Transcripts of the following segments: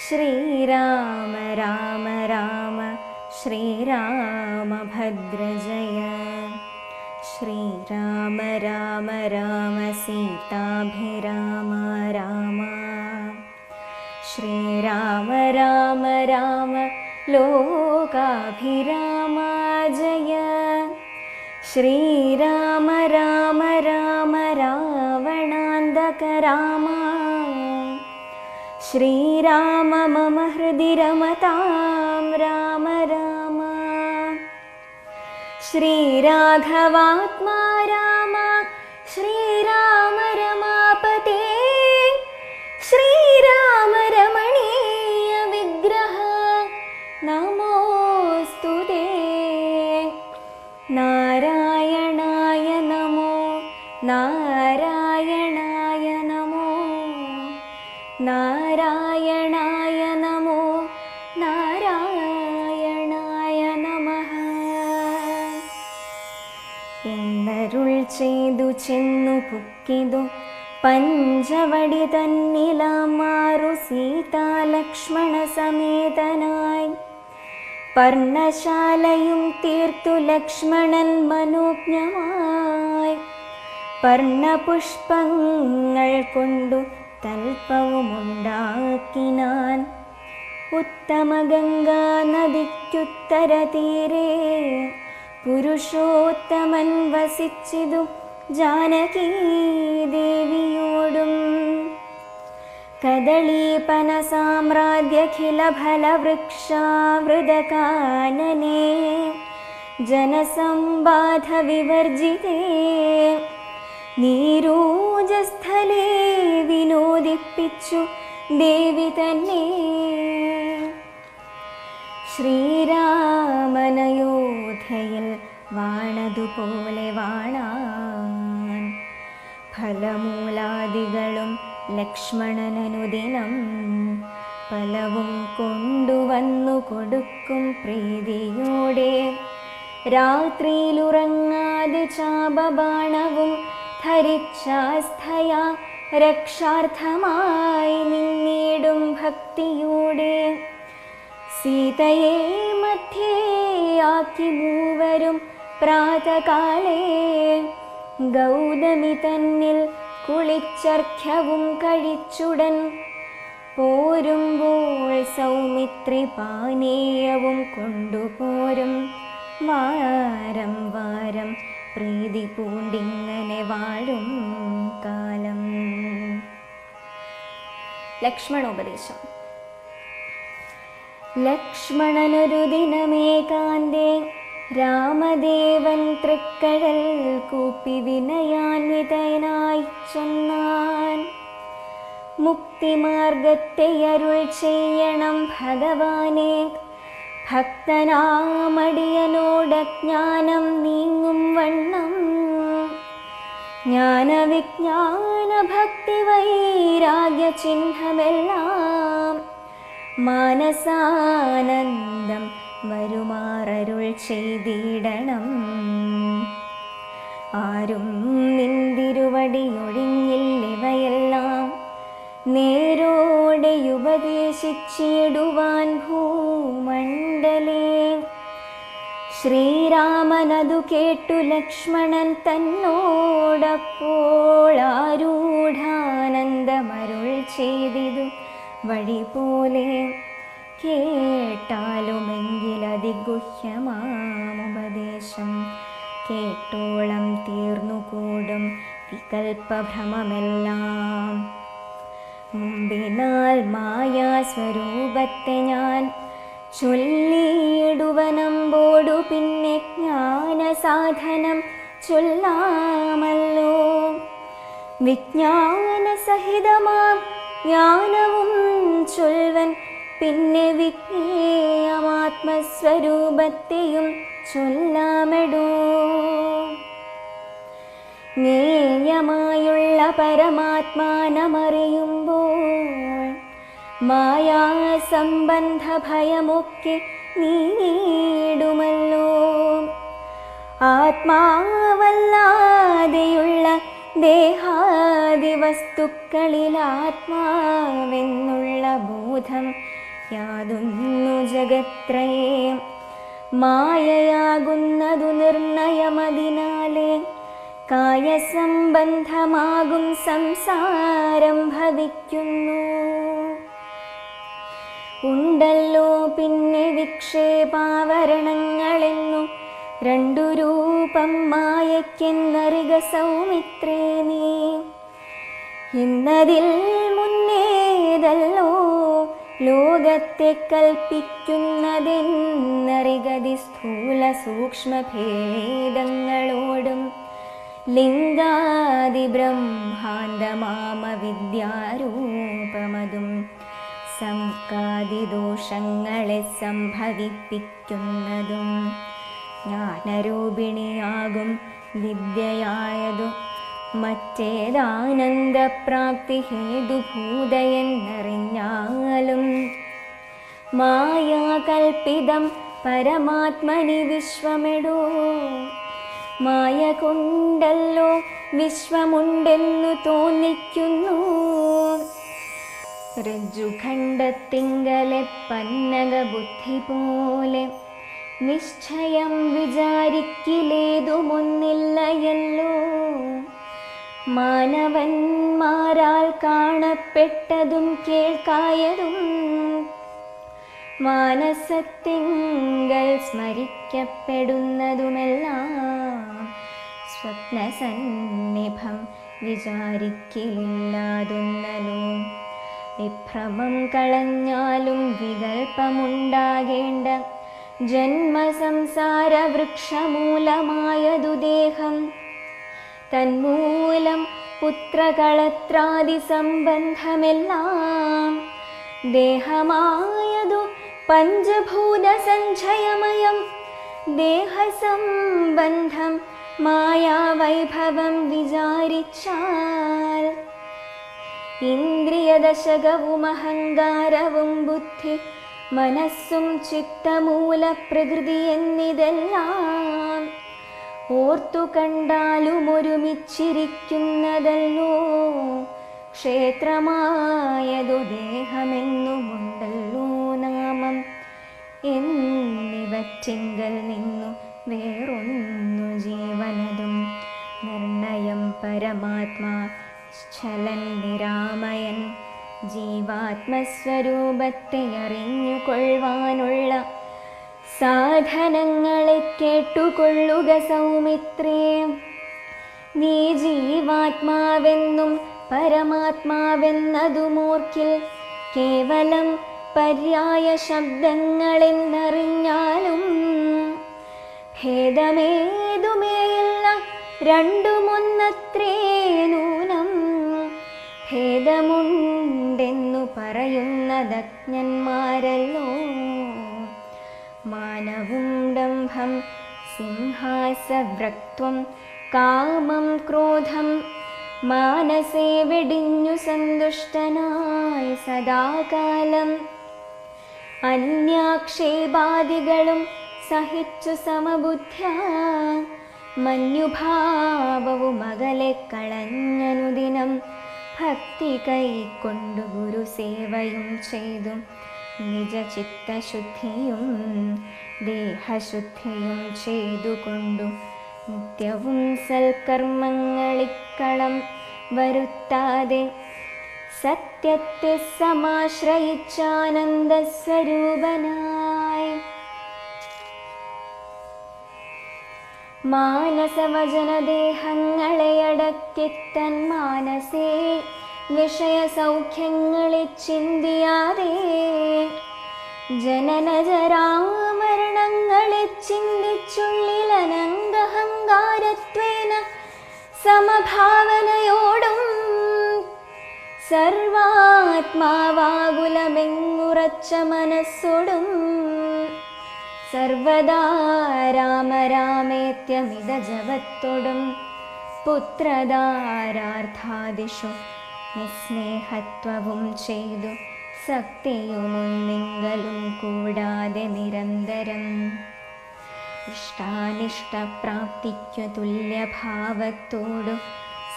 ശ്രീരാമ രാമ രാമ ശ്രീരാമഭദ്രജയ. ശ്രീരാമ രാമ രാമ സീതാഭിരാമ രാമ. ശ്രീരാമ രാമ രാമ ലോകാഭിരാമ ജയ. ശ്രീരാമ രാമ രാമ രാവണാന്തക രാമ. ശ്രീരാമ മമ ഹൃദി രമതാം രാമ രാമ. ശ്രീരാഘവാത്മാ രാമ ശ്രീരാമ രമാപതേ. ശ്രീരാമ രമണീയ വിഗ്രഹ നമോസ്തുതേ. നാരായണായ നമോ നാരായണായ നമോ നാരായണായ നമോ നാരായണായ നമഃ. എന്നരുൾ ചെയ്തു ചെന്നു പുക്കിതു പഞ്ചവടി തന്നിലാമാറു സീതാലക്ഷ്മണ സമേതനായി. പർണശാലയും തീർത്തു ലക്ഷ്മണൻ മനോജ്ഞമായി. പർണപുഷ്പങ്ങൾ കൊണ്ടു തൽപ്പവുമുണ്ടാക്കിനാൻ. ഉത്തമ ഗംഗാ നദിക്കുത്തര തീരെ പുരുഷോത്തമൻ വസിച്ചിതു ജാനകീ ദേവിയോടും. കദളീപന സാമ്രാജ്യഖില ഫലവൃക്ഷാവൃതകാനനേ ജനസംബാധ വിവർജിതേ. നീരൂജസ്ഥലേ വിനോദിപ്പിച്ചു ദേവി തന്നെ. ശ്രീരാമനയോധ്യയിൽ വാണതുപോലെ വാണാൻ. ഫലമൂലാദികളും ലക്ഷ്മണനനുദിനം ഫലവും കൊണ്ടുവന്നു കൊടുക്കും പ്രീതിയോടെ. രാത്രിയിലുറങ്ങാതെ ചാപബാണവും ധരിച്ചാസ്ഥയാ രക്ഷാർത്ഥമായി നിന്നിടും ഭക്തിയോടെ. സീതയെ മധ്യേ ആക്കി മൂവരും പ്രാതകാലേ ഗൗതമി തന്നിൽ കുളിച്ചർഘ്യവും കഴിച്ചുടൻ പോരുമ്പോൾ സൗമിത്രി പാനീയവും കൊണ്ടുപോരും. വാരം വാരം പ്രീതി പൂണ്ടിങ്ങനെ വാഴും കാലം. ലക്ഷ്മണോപദേശം. ലക്ഷ്മണനൊരു ദിനമേകാന്തേ രാമദേവൻ തൃക്കഴൽ കൂപ്പി വിനയാന്വിതനായി ചൊന്നാൻ. മുക്തിമാർഗത്തെ അരുൾ ചെയ്യണം ഭഗവാനെ. ഭക്തനാമടിയനോടജ്ഞാനം നീങ്ങും വണ്ണം. ജ്ഞാനവിജ്ഞാന ഭക്തി വൈരാഗ്യ ചിഹ്നമെല്ലാം മാനസാനന്ദം വരുമാറരുൾ ചെയ്തിടണം. ആരും നിന്തിരുവടിയൊഴിഞ്ഞില്ലിവയെല്ലാം നേരോടെ ഉപദേശിച്ചിടുവാൻ ഭൂമണ്ഡലേ. ശ്രീരാമനതു കേട്ടു ലക്ഷ്മണൻ തന്നോടപ്പോൾ ആരൂഢാനന്ദമരുൾ ചെയ്തിതു വഴി പോലെ. കേട്ടാലുമെങ്കിലതിഗുഹ്യമാമുപദേശം കേട്ടോളം തീർന്നുകൂടും വികൽപ്പഭ്രമമെല്ലാം. മുമ്പിനാൽ മായാസ്വരൂപത്തെ ഞാൻ ചൊല്ലിയിടുവനമ്പോടു പിന്നെ ജ്ഞാനസാധനം ചൊല്ലാമല്ലോ. വിജ്ഞാനസഹിതമാം ജ്ഞാനവും ചൊൽവൻ പിന്നെ വിജ്ഞേയമാത്മസ്വരൂപത്തെയും ചൊല്ലാമെടോ. ജ്ഞേയമായുള്ള പരമാത്മാനമറിയുമ്പോൾ മായാസംബന്ധ ഭയമൊക്കെ നീങ്ങിടുമല്ലോ. ആത്മാവല്ലാതെയുള്ള ദേഹാദിവസ്തുക്കളിൽ ആത്മാവെന്നുള്ള ബോധം വസിക്കുന്നതൊന്നു ജഗത്രയേ മായയാകുന്നതു നിർണയമതിനാലേ കായസംബന്ധമാകും സംസാരം ഭവിക്കുന്നു. ഉണ്ടല്ലോ പിന്നെ വിക്ഷേപാവരണങ്ങളെന്നു രണ്ടു രൂപം മായയ്ക്കെന്നറിക സൗമിത്രേ നീ. ഇന്നതിൽ മുന്നേതല്ലോ ലോകത്തെ കൽപ്പിക്കുന്നതെന്നറികതി സ്ഥൂല സൂക്ഷ്മഭേദങ്ങളോടും ലിംഗാദി ബ്രഹ്മാണ്ഡമാമ വിദ്യാരൂപമതും സംകാദിദോഷങ്ങളെ സംഭവിപ്പിക്കുന്നതും ജ്ഞാനരൂപിണിയാകും വിദ്യയായതു മറ്റേതാനന്ദപ്രാപ്തി ഹേതുഭൂതയെന്നറിഞ്ഞാലും മായാകൽപ്പിതം പരമാത്മനി വിശ്വമെടോ. മായ കൊണ്ടല്ലോ വിശ്വമുണ്ടെന്നു തോന്നിക്കുന്നു. രജ്ജുഖണ്ഡത്തിങ്കലെ പന്നക ബുദ്ധി പോലെ നിശ്ചയം വിചാരിക്കിലേതുമൊന്നില്ലയല്ലോ. മാനവന്മാരാൽ കാണപ്പെട്ടതും കേൾക്കായതും മാനസത്തിങ്കൽ സ്മരിക്കപ്പെടുന്നതുമെല്ലാം സ്വപ്നസന്നിഭം വിചാരിക്കില്ലാതൊന്നലോ. വിഭ്രമം കളഞ്ഞാലും വികൽപ്പമുണ്ടാകേണ്ട ജന്മസംസാര വൃക്ഷമൂലമായതു ദേഹം. തന്മൂലം പുത്രകളത്രാദി സംബന്ധമെല്ലാം ദേഹമായതു പഞ്ചഭൂത സഞ്ചയമയം. ദേഹസംബന്ധം മായാവൈഭവം വിചാരിച്ചാൽ ഇന്ദ്രിയദശകവും അഹങ്കാരവും ബുദ്ധി മനസ്സും ചിത്തമൂല പ്രകൃതി എന്നിതെല്ലാം ഓർത്തു കണ്ടാലും ഒരുമിച്ചിരിക്കുന്നതല്ലോ. ക്ഷേത്രമായതു ദേഹമെന്നുമുണ്ടല്ലോ നാമം. എന്നിവറ്റിങ്കൽ നിന്നു വേറൊന്നു ജീവനതും നിർണയം പരമാത്മാ ച്ഛലൻ നിരാമയൻ. ജീവാത്മസ്വരൂപത്തെ അറിഞ്ഞുകൊള്ളുവാനുള്ള സാധനങ്ങളെ കേട്ടുകൊള്ളുക സൗമിത്രേ. നീ ജീവാത്മാവെന്നും പരമാത്മാവെന്നതുമോർക്കിൽ കേവലം പര്യായ ശബ്ദങ്ങളെന്നറിഞ്ഞാലും ഭേദമേതുമേയില്ല രണ്ടുമൊന്നത്രേ നൂനം. ഭേദമുണ്ടെന്നു പറയുന്നതജ്ഞന്മാരല്ലോ. മാനവും ഡംഭം സിംഹാസവ്രക്ത്വം കാമം ക്രോധം മാനസേ വെടിഞ്ഞു സന്തുഷ്ടനായി സദാകാലം. അന്യാക്ഷേപാദികളും സഹിച്ചു സമബുദ്ധ്യാ മഞ്ഞുഭാവവും അകലെ കളഞ്ഞനുദിനം. ഭക്തി കൈക്കൊണ്ടു ഗുരുസേവയും ചെയ്തു നിജചിത്തശുദ്ധിയും ദേഹശുദ്ധിയും ചെയ്തുകൊണ്ടു നിത്യവും സൽക്കർമ്മങ്ങളിക്കളം വരുത്താതെ സത്യത്തെ സമാശ്രയിച്ചാനന്ദസ്വരൂപനായി മാനസവചനദേഹങ്ങളെ അടക്കിത്തൻ മാനസേ വിഷയസൗഖ്യങ്ങളെ ചിന്തിയാതെ ജനനജരാമരണങ്ങളെ ചിന്തിച്ചുള്ളിൽ അനന്തഹങ്കാരത്വേന സമഭാവനയോടും സർവാത്മാവാകുലമെങ്ങുറച്ച മനസ്സോടും സർവദാ രാമ രാമേത്യമിത ജപത്തോടും പുത്രധാരാർത്ഥാദിഷു നിസ്നേഹത്വവും ചെയ്തു സക്തിയുമൊന്നിങ്കലും കൂടാതെ നിരന്തരം ഇഷ്ടാനിഷ്ടപ്രാപ്തിക്കു തുല്യഭാവത്തോടു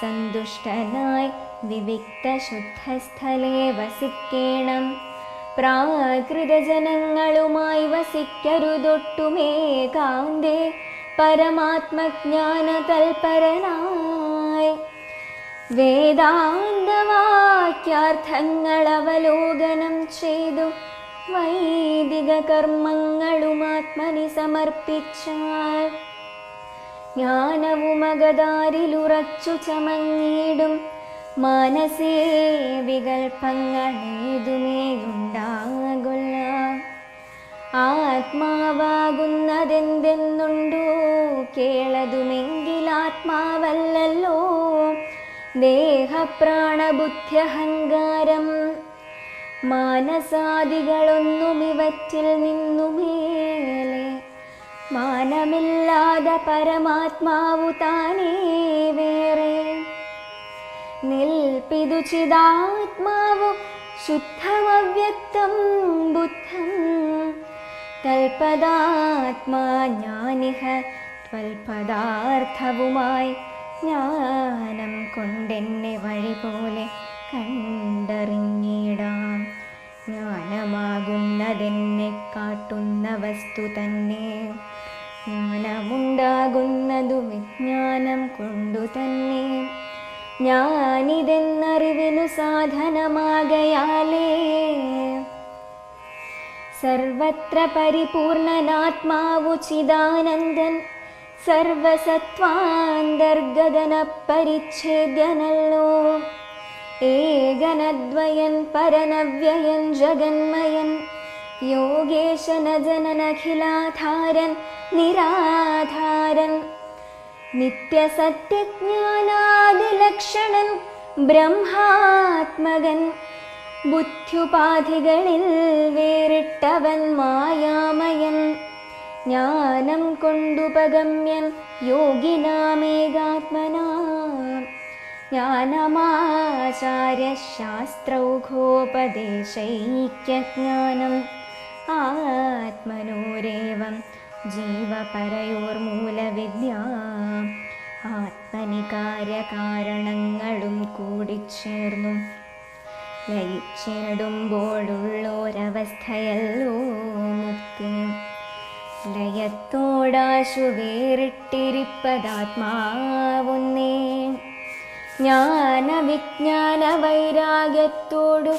സന്തുഷ്ടനായി വിവിക്ത ശുദ്ധസ്ഥലേ വസിക്കേണം. പ്രാകൃതജനങ്ങളുമായി വസിക്കരുതൊട്ടുമേകാന്തേ പരമാത്മജ്ഞാന തൽപരനായി വേദാന്തവാക്യാർത്ഥങ്ങൾ അവലോകനം ചെയ്തു വൈദിക കർമ്മങ്ങളും ആത്മനി സമർപ്പിച്ചാൽ ജ്ഞാനവുമകതാരിലുറച്ചു ചമഞ്ഞിടും മനസ്സേ വികൽപ്പങ്ങളേതുമേയുണ്ടാകൊല്ല. ആത്മാവാകുന്നതെന്തെന്നുണ്ടോ കേളതുമെങ്കിലാത്മാവല്ലല്ലോ ദേഹപ്രാണബുദ്ധ്യഹങ്കാരം. മാനസാദികളൊന്നുമിവറ്റിൽ നിന്നുമേലെ മാനമില്ലാതെ പരമാത്മാവു താനേ വേറെ നിൽപ്പിതു ചിദാത്മാവു ശുദ്ധമവ്യക്തം ബുദ്ധം. തൽപദാത്മാ ജ്ഞാനിഹ ത്വൽപദാർത്ഥവുമായി ജ്ഞാനം കൊണ്ടെന്നെ വഴി പോലെ കണ്ടറിഞ്ഞിടാം. ജ്ഞാനമാകുന്നതെന്നെ കാട്ടുന്ന വസ്തു തന്നെ. ജ്ഞാനമുണ്ടാകുന്നതു വിജ്ഞാനം കൊണ്ടു തന്നെ. ഞാനിതെന്നറിവിനു സാധനമാകയാലേ സർവത്ര പരിപൂർണനാത്മാവു ചിദാനന്ദൻ സർവസത്വാന്തർഗതന പരിച്ഛേദ്യനല്ലോ. ഏകനദ്വയൻ പരനവ്യയൻ ജഗന്മയൻ യോഗേശന ജനനഖിലാധാരൻ നിരാധാരൻ നിത്യസത്യജ്ഞാനാദിലക്ഷണൻ ബ്രഹ്മാത്മകൻ. ബുദ്ധ്യുപാധികളിൽ വേറിട്ടവൻ മായാമയൻ. ജ്ഞാനം കൊണ്ടുപഗമ്യൻ യോഗിനാമേകാത്മനാ. ജ്ഞാനമാചാര്യശാസ്ത്രൗഘോപദേശൈക്യജ്ഞാനം ആത്മനോരേവം ജീവപരയോർമൂലവിദ്യ. ആത്മനി കാര്യകാരണങ്ങളും കൂടിച്ചേർന്നു ലയിച്ചിടുമ്പോഴുള്ളോരവസ്ഥയല്ലോ മുക്തി. ലയത്തോടാശു വേറിട്ടിരിപ്പതാത്മാവുന്നേ. ജ്ഞാനവിജ്ഞാന വൈരാഗ്യത്തോടു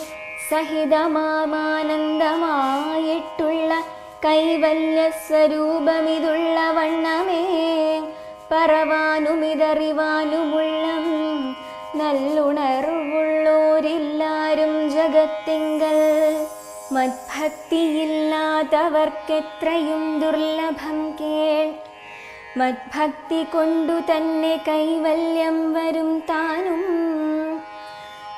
സഹിതമാനന്ദമായിട്ടുള്ള കൈവല്യസ്വരൂപമിതുള്ള വണ്ണമേ പറവാനുമിതറിവാനുമുള്ള നല്ലുണർവുള്ളോരില്ലാരും ജഗത്തിങ്കൽ. മദ്ഭക്തിയില്ലാത്തവർക്കെത്രയും ദുർലഭം കേൾ. മദ്ഭക്തി കൊണ്ടു തന്നെ കൈവല്യം വരും താനും.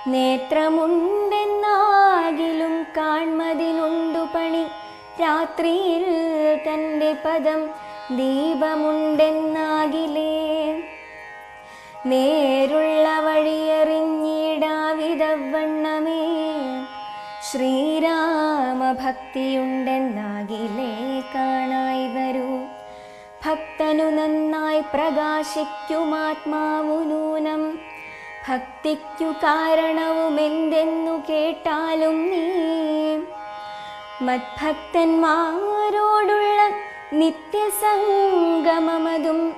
നേത്രമുണ്ടെന്നാകിലും കാൺമതിനുണ്ടു പണി. രാത്രിയിൽ തൻ്റെ പദം ദീപമുണ്ടെന്നാകിലേ നേരുള്ള വഴിയറിഞ്ഞിടാവിധവണ്ണമേ. ശ്രീരാമഭക്തിയുണ്ടെന്നാകിലേ കാണായി വരൂ. ഭക്തനു നന്നായി പ്രകാശിക്കുമാത്മാവു നൂനം. ഭക്തിക്കു കാരണവുമെന്തെന്നു കേട്ടാലും നീ. മദ്ഭക്തന്മാരോടുള്ള നിത്യസംഗമമതും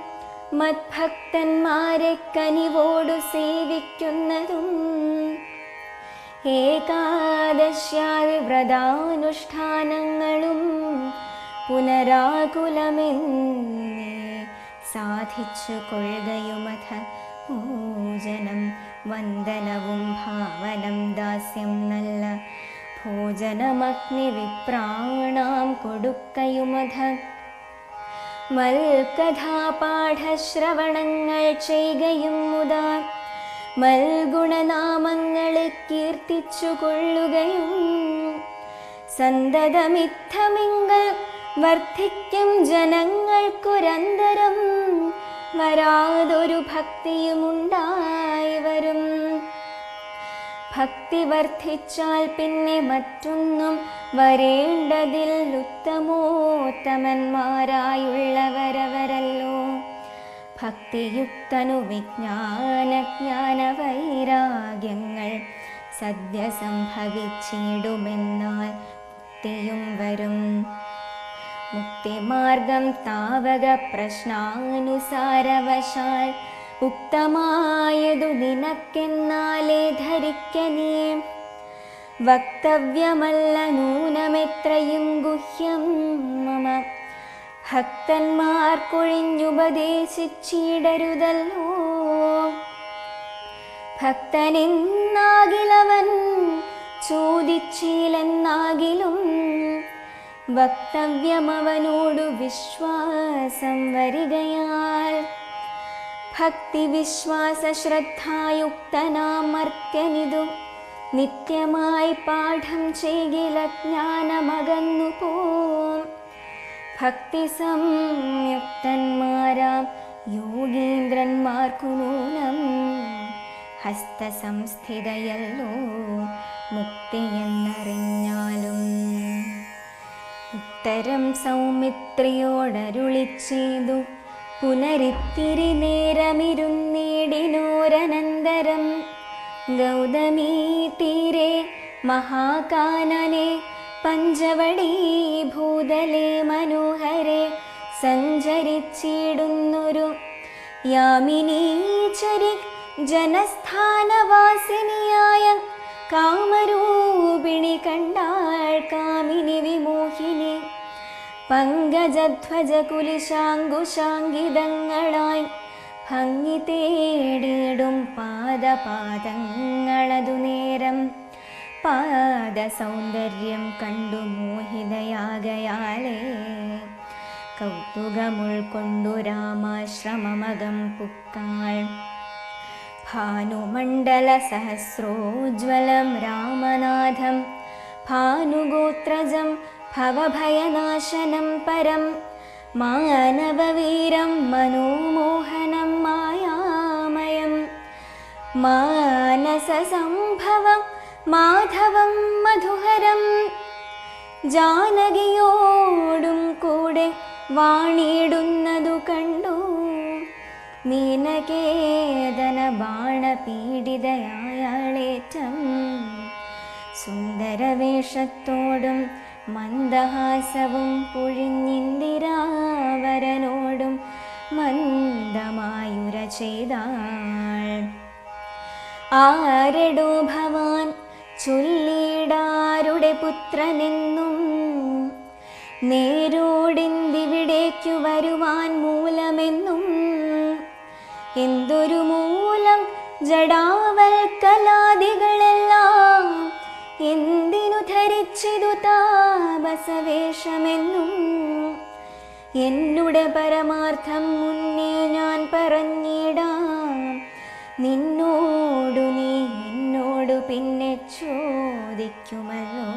മദ്ഭക്തന്മാരെ കനിവോടു സേവിക്കുന്നതും. ഏകാദശ്യാദി വ്രതാനുഷ്ഠാനങ്ങളും പുനരാകുലമെന്നേ സാധിച്ചു കൊള്ളുകയുമഥ. പൂജനം വന്ദനവും ഭാവനം ദാസ്യം നല്ല ഭോജനമഗ്നി വിപ്രാണാം കൊടുക്കയുമഥ. മൽകഥാപാഠശ്രവണങ്ങൾ ചെയ്യുകയും മുതാ മൽഗുണനാമങ്ങളെ കീർത്തിച്ചു കൊള്ളുകയും. സന്തതമിത്തമിങ്കൽ വർദ്ധിക്കും ജനങ്ങൾക്കൊരന്തരം. വരാതൊരു ഭക്തിയുമുണ്ടായി വരും. ഭക്തി വർദ്ധിച്ചാൽ പിന്നെ മറ്റൊന്നും വരേണ്ടതിൽ. ഉത്തമോത്തമന്മാരായുള്ളവരവരല്ലോ. ഭക്തിയുക്തനു വിജ്ഞാനജ്ഞാന വൈരാഗ്യങ്ങൾ സദ്യ സംഭവിച്ചിടുമെന്നാൽ മുക്തിയും വരും. മുക്തിമാർഗം താവക പ്രശ്നാനുസാരവശാൽ ഉക്തമായതു നിനക്കെന്നാലേ ധരിക്ക നീ. വക്തവ്യമല്ല നൂനമെത്രയും ഗുഹ്യം മമ. ഭക്തന്മാർക്കൊഴിഞ്ഞുപദേശിച്ചിടരുതല്ലോ. ഭക്തനെന്നാകിലവൻ ചോദിച്ചില്ലെന്നാകിലും വക്തവ്യമവനോടു വിശ്വാസം വരികയാൽ ഭക്തി വിശ്വാസ ശ്രദ്ധായുക്തനാമർത്യനിതു നിത്യമായി പാഠം ചെയ്കില ജ്ഞാനമകന്നു പോം. ഭക്തി സംയുക്തന്മാരാം യോഗീന്ദ്രന്മാർക്കു നൂനം ഹസ്തസംസ്ഥിതയല്ലോ മുക്തിയെന്നറിഞ്ഞാലും. ഉത്തരം സൗമിത്രിയോടരുളിച്ചെയ്തു പുനരിത്തിരി നേരമിരുന്നീടിനോരനന്തരം. ഗൗതമീ തീരെ മഹാകാനനെ പഞ്ചവടീ ഭൂതലേ മനോഹരെ സഞ്ചരിച്ചിടുന്നൊരു യാമിനീചരി ജനസ്ഥാനവാസിനിയായ കാമരൂപിണി കണ്ടാൾ കാമിനി വിമോഹിനി. പങ്കജധ്വജ കുലിശാങ്കുശാങ്കിതങ്ങളായി ഭംഗി തേടിയിടും പാദപാദങ്ങളതു നേരം പാദസൗന്ദര്യം കണ്ടു മോഹിതയാകയാലേ കൗതുകമുൾക്കൊണ്ടു രാമാശ്രമമകം പുക്കാൾ. ഭാനുമണ്ഡല സഹസ്രോജ്വലം രാമനാഥം ഭാനുഗോത്രജം ഭവഭയനാശനം പരം മാനവവീരം മനോമോഹനം മായാമയം. മാനസസംഭവം മാധവം മധുഹരം ജാനകിയോടും കൂടെ വാണിടുന്നതു കണ്ടു മീനകേതന ബാണപീഡിതയാളേറ്റം. സുന്ദരവേഷത്തോടും മന്ദഹാസവും പൊഴിഞ്ഞിന്ദിരാവരനോടും മന്ദമായുര ചെയ്താൾ. ആരെടോ ഭവാൻ ചൊല്ലിടാരുടെ പുത്രനെന്നും നേരോടിന്തിവിടേക്കു വരുവാൻ മൂലമെന്നും. എന്തൊരു മൂലം ജടാവൽക്കലാദികളെല്ലാം എന്തിനു ധരിച്ചിതു താപസവേഷമെന്നും. എന്നുടെ പരമാർത്ഥം മുന്നേ ഞാൻ പറഞ്ഞിടാം. നിന്നോടു നീ എന്നോടു പിന്നെ ചോദിക്കുമല്ലോ.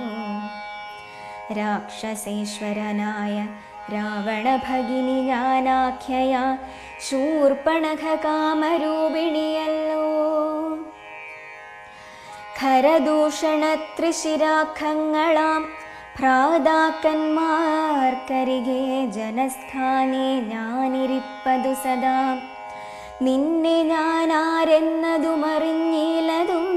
രാക്ഷസേശ്വരനായ രാവണ ഭഗിനി ഞാനാഖ്യയ ശൂർപ്പണഖ കാമരൂപിണിയല്ലോ. ഖരദൂഷണത്രിശിരാഖങ്ങളാം ഭ്രാതാക്കന്മാർക്കരികെ ജനസ്ഥാനെ ഞാനിരിപ്പതു സദാ. നിന്നെ ഞാനാരെന്നതുമറിഞ്ഞില്ലതും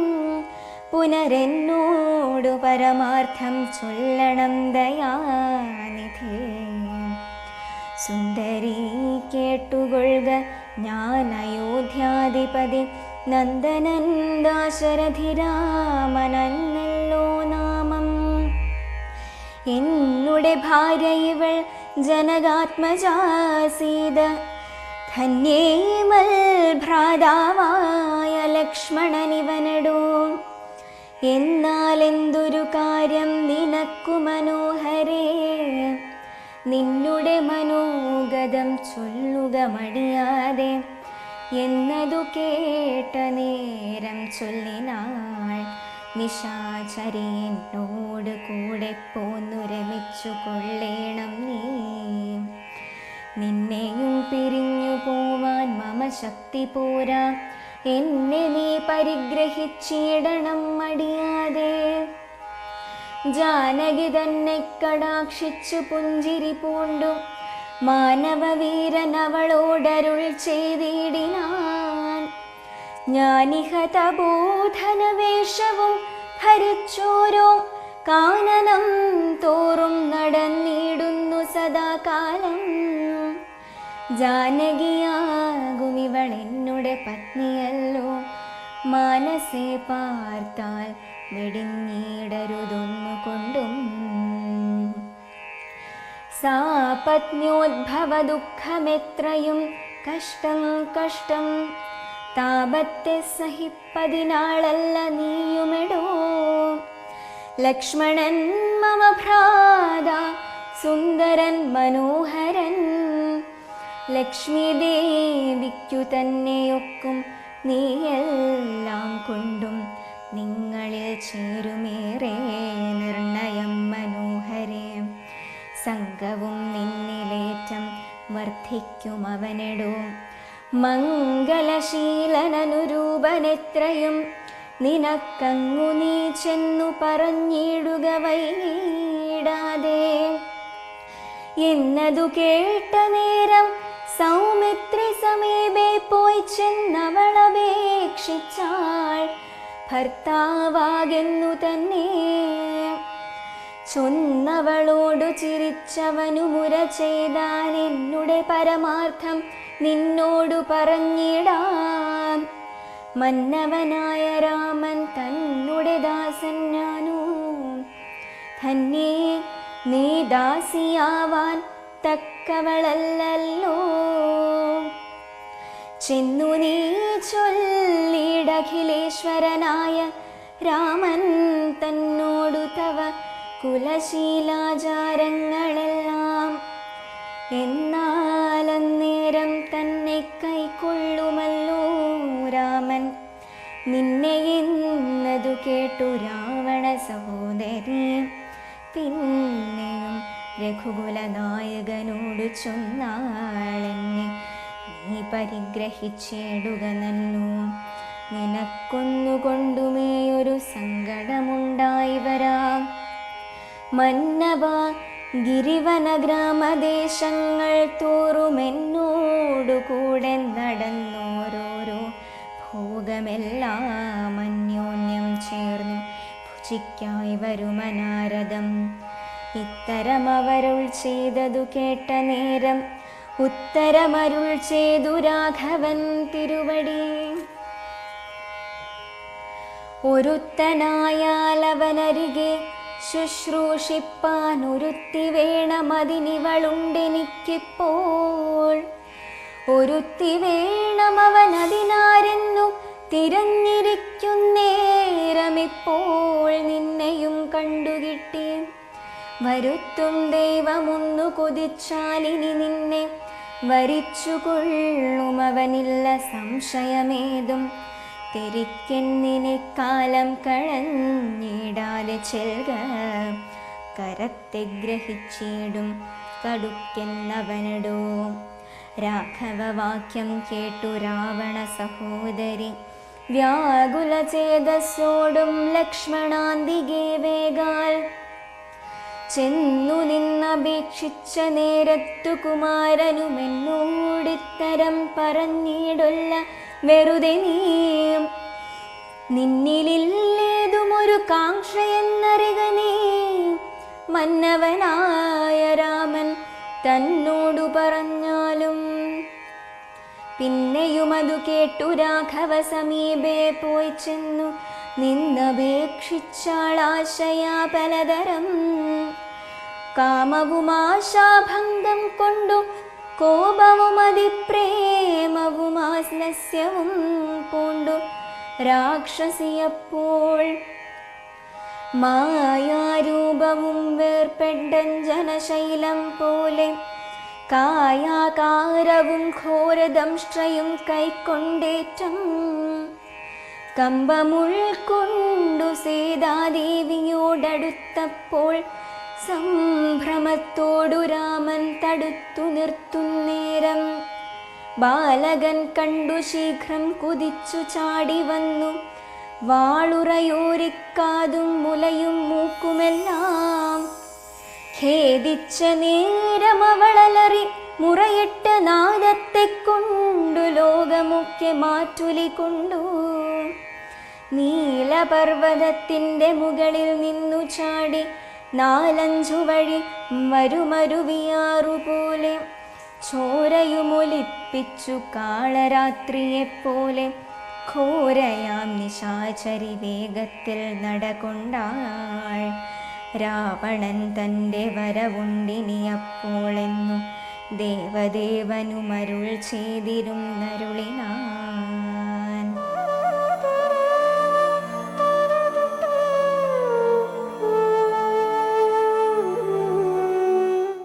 പുനരെന്നോടു പരമാർത്ഥം ചൊല്ലണം ദയാനിധേ. സുന്ദരീ കേട്ടുകൊള്ളുക ഞാൻ അയോധ്യാധിപതി നന്ദനൻ ദാശരഥിരാമനല്ലോ നാമം. എന്നുടെ ഭാര്യ ഇവൾ ജനകാത്മജാസീത. ധന്യേമൽ ഭ്രാതാവായ ലക്ഷ്മണനിവനടോ. എന്നാൽ എന്തൊരു കാര്യം നിനക്കു മനോഹരേ. നിന്നുടെ മനോഗതം ചൊല്ലുക മടിയാതെ എന്നതു കേട്ട നേരം ചൊല്ലിനാൾ. നിശാചരി എന്നോട് കൂടെ പോന്നു രമിച്ചു കൊള്ളേണം നീ. നിന്നെയും പിരിഞ്ഞു പോവാൻ മമ ശക്തി പോരാ. എന്നെ നീ പരിഗ്രഹിച്ചിടണം മടിയാതെ. ജാനകി തന്നെ കടാക്ഷിച്ചു പുഞ്ചിരി പൂണ്ടു മാനവവീരൻ അവളോടരുൾ ചെയ്തിടിനാൻ. ഞാനിഹ തപോധനവേഷവും ഹരിച്ചോരോ കാനനം തോറും നടന്നിടുന്നു സദാകാലം. ജാനകിയാകുമിവൾ എന്നുടെ പത്നിയല്ലോ, മാനസേ പാർത്താൽ വെടിഞ്ഞിടരുതൊന്നുകൊണ്ടും. സാ പത്ന്യോദ്ഭവ ദുഃഖമെത്രയും കഷ്ടം കഷ്ടം, താപത്തെ സഹിപ്പതിനാളല്ല നീയുമെടോ. ലക്ഷ്മണൻ മമ ഭ്രാത സുന്ദരൻ മനോഹരൻ, ലക്ഷ്മി ദേവിക്കു തന്നെയൊക്കും നീയെല്ലാം കൊണ്ടും നിങ്ങളിൽ ചേരുമേറെ നിർണയം മനോഹരേ. സംഘവും നിന്നിലേറ്റം വർദ്ധിക്കും അവനെടോ. മംഗലശീലനനുരൂപനെത്രയും നിനക്കങ്ങു നീ ചെന്നു പറഞ്ഞിടുക വൈകിടാതെ. എന്നതു കേട്ട നേരം സൗമിത്രി സമീപേ പോയി ചെന്നവളപേക്ഷിച്ചാൾ, ഭർത്താവാകെന്നു തന്നെ. ചൊന്നവളോടു ചിരിച്ചവനു മുര ചെയ്താൻ, എന്നുടെ പരമാർത്ഥം നിന്നോടു പറഞ്ഞിടാം. മന്നവനായ രാമൻ തന്നുടെ ദാസൻ ഞാനോ, ധന്യേ നീ ദാസിയാവാൻ തക്കവളല്ലോ. ചെന്നു നീ ചൊല്ലിടഖിലേശ്വരനായ രാമൻ തന്നോടു തവ കുലശീലാചാരങ്ങളെല്ലാം. എന്നാലന്നേരം തന്നെ കൈക്കൊള്ളുമല്ലോ രാമൻ. നിന്നെ എന്നതു കേട്ടു രാവണ സഹോദരി പിന്നെയും രഘുകുലനായകനോടു ചൊന്നാളെന്നെ നീ പരിഗ്രഹിച്ചിടുക നന്നു. നിനക്കൊന്നുകൊണ്ടുമേയൊരു സങ്കടമുണ്ടായി വരാം. മന്നവ ഗിരിവന ഗ്രാമദേശങ്ങൾ തോറുമെന്നോടു കൂടെ നടന്നോരോരോ ഭോഗമെല്ലാം അന്യോന്യം ചേർന്നു ഭുജിക്കായി വരുമനാരദം. ഇത്തരമവരുൾ ചെയ്തതു കേട്ട നേരം ഉത്തരമരുൾ ചെയ്തു രാഘവൻ തിരുവടി. ഒരുത്തനായാൽ അവനരികെ ശുശ്രൂഷിപ്പാൻ ഒരുത്തി വേണമതിനിവളുണ്ടെനിക്കിപ്പോൾ. ഒരുത്തി വേണമവനതിനാരെന്നു തിരഞ്ഞിരിക്കുന്നേരമിപ്പോൾ നിന്നെയും കണ്ടുകിട്ടി. വരുത്തും ദൈവമൊന്നു കൊതിച്ചാലിനി നിന്നെ വരിച്ചുകൊള്ളുമവനില്ല സംശയമേതും. തെരിക്കെന്നിനെക്കാലം കളഞ്ഞിടാതെ ചെൽക, കരത്തെ ഗ്രഹിച്ചിടും കടുക്കെന്നവനടോ. രാഘവവാക്യം കേട്ടു രാവണ സഹോദരി വ്യാകുല ചേതസ്സോടും ലക്ഷ്മണാന്തികേ വേഗാൽ ചെന്നു നിന്നപേക്ഷിച്ച നേരത്തു കുമാരനുമെന്നോടിത്തരം പറഞ്ഞിടൊല്ല വെറുതെ നീയും. നിന്നിലില്ലേതുമൊരു കാംക്ഷയെന്നറിക നീ, മന്നവനായ രാമൻ തന്നോടു പറഞ്ഞാലും. പിന്നെയും അതു കേട്ടു രാഘവ സമീപേ പോയി ചെന്നു നിന്നപേക്ഷിച്ചാളാശയാ പലതരം. കാമവും ആശാഭംഗം കൊണ്ടു കോപവും അതിപ്രേമവും ആശ്ലസ്യവും പൂണ്ടു രാക്ഷസിയപ്പോൾ. മായാരൂപവും വേർപെട്ടൻ ജനശൈലം പോലെ കായാകാരവും ഘോരദംഷ്ട്രയും കൈക്കൊണ്ടേറ്റം. കമ്പമുൾക്കൊണ്ടു സീതാദേവിയോടടുത്തപ്പോൾ സംഭ്രമത്തോടു രാമൻ തടുത്തു നിർത്തുന്നേരം. ബാലകൻ കണ്ടു ശീഘ്രം കുതിച്ചു ചാടി വന്നു, വാളുറയോരിക്കാതും മുലയും മൂക്കുമെല്ലാം. ഖേദിച്ച നേരം അവളലറി മുറയിട്ട നാദത്തെ കൊണ്ടു ലോകമൊക്കെ മാറ്റുലി കൊണ്ടു. നീലപർവ്വതത്തിൻ്റെ മുകളിൽ നിന്നു ചാടി 4-5 വഴി വരുമരുവിയാറുപോലെ ചോരയുമൊലിപ്പിച്ചു കാളരാത്രിയെപ്പോലെ ഘോരയാം നിശാചരി വേഗത്തിൽ നടകൊണ്ടാൾ. രാവണൻ തൻ്റെ വരവുണ്ടിനിയപ്പോളെന്നു ദേവദേവനുമരുൾ ചെയ്തിരുന്നരുളിനാൻ.